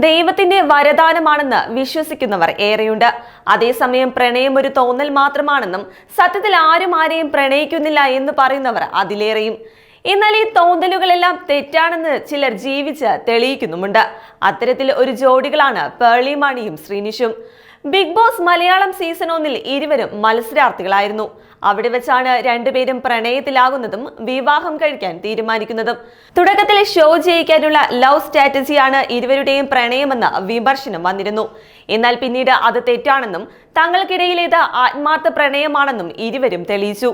ദൈവത്തിന്റെ വരദാനമാണെന്ന് വിശ്വസിക്കുന്നവർ ഏറെയുണ്ട്. അതേസമയം പ്രണയം ഒരു തോന്നൽ മാത്രമാണെന്നും സത്യത്തിൽ ആരും ആരെയും പ്രണയിക്കുന്നില്ല എന്ന് പറയുന്നവർ അതിലേറെയും. എന്നാൽ ഈ തോന്നലുകളെല്ലാം തെറ്റാണെന്ന് ചിലർ ജീവിച്ച് തെളിയിക്കുന്നുമുണ്ട്. അത്തരത്തിൽ ഒരു ജോഡികളാണ് പേർളി മാണിയും ശ്രീനിഷും. ബിഗ് ബോസ് മലയാളം സീസൺ 1 ഇരുവരും മത്സരാർത്ഥികളായിരുന്നു. അവിടെ വെച്ചാണ് രണ്ടുപേരും പ്രണയത്തിലാകുന്നതും വിവാഹം കഴിക്കാൻ തീരുമാനിക്കുന്നതും. തുടക്കത്തിൽ ഷോ ജയിക്കാനുള്ള ലവ് സ്ട്രാറ്റജിയാണ് ഇരുവരുടെയും പ്രണയമെന്ന് വിമർശനം വന്നിരുന്നു. എന്നാൽ പിന്നീട് അത് തെറ്റാണെന്നും തങ്ങൾക്കിടയിലേത് ആത്മാർത്ഥ പ്രണയമാണെന്നും ഇരുവരും തെളിയിച്ചു.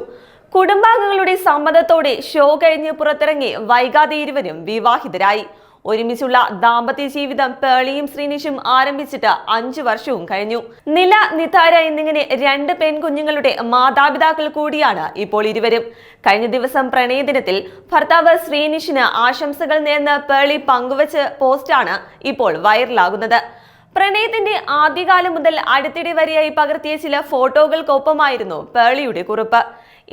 കുടുംബാംഗങ്ങളുടെ സമ്മതത്തോടെ ഷോ കഴിഞ്ഞ് പുറത്തിറങ്ങി വൈകാതെ ഇരുവരും വിവാഹിതരായി. ഒരുമിച്ചുള്ള ദാമ്പത്യ ജീവിതം പേർളിയും ശ്രീനിഷും ആരംഭിച്ചിട്ട് 5 വർഷവും കഴിഞ്ഞു. നില, നിതാര എന്നിങ്ങനെ 2 പെൺകുഞ്ഞുങ്ങളുടെ മാതാപിതാക്കൾ കൂടിയാണ് ഇപ്പോൾ ഇരുവരും. കഴിഞ്ഞ ദിവസം പ്രണയദിനത്തിൽ ഭർത്താവ് ശ്രീനിഷിന് ആശംസകൾ നേർന്ന് പേർളി പങ്കുവച്ച പോസ്റ്റാണ് ഇപ്പോൾ വൈറലാകുന്നത്. പ്രണയത്തിന്റെ ആദ്യകാലം മുതൽ അടുത്തിടെ വരെയായി പകർത്തിയ ചില ഫോട്ടോകൾക്കൊപ്പമായിരുന്നു പേർളിയുടെ കുറിപ്പ്.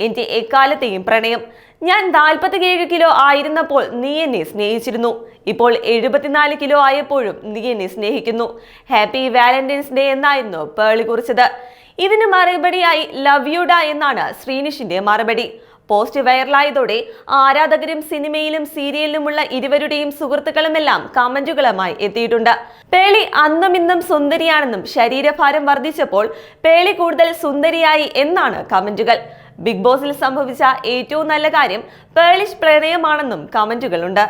എന്റെ എക്കാലത്തെയും പ്രണയം. ഞാൻ 47 കിലോ ആയിരുന്നപ്പോൾ നീ എന്നെ സ്നേഹിച്ചിരുന്നു. ഇപ്പോൾ 74 കിലോ ആയപ്പോഴും നീ എന്നെ സ്നേഹിക്കുന്നു. ഹാപ്പി വാലന്റൈൻസ് ഡേ എന്നായിരുന്നു പേർളി കുറിച്ചത്. ഇതിന് മറുപടിയായി ലവ് യു ഡാ എന്നാണ് ശ്രീനിഷിന്റെ മറുപടി. പോസ്റ്റ് വൈറലായതോടെ ആരാധകരും സിനിമയിലും സീരിയലിലുമുള്ള ഇരുവരുടെയും സുഹൃത്തുക്കളുമെല്ലാം കമന്റുകളുമായി എത്തിയിട്ടുണ്ട്. പേളി അന്നും ഇന്നും സുന്ദരിയാണെന്നും ശരീരഭാരം വർദ്ധിച്ചപ്പോൾ പേളി കൂടുതൽ സുന്ദരിയായി എന്നാണ് കമന്റുകൾ. ബിഗ് ബോസിൽ സംഭവിച്ച ഏറ്റവും നല്ല കാര്യം പേർളിഷ് പ്രണയമാണെന്നും കമന്റുകളുണ്ട്.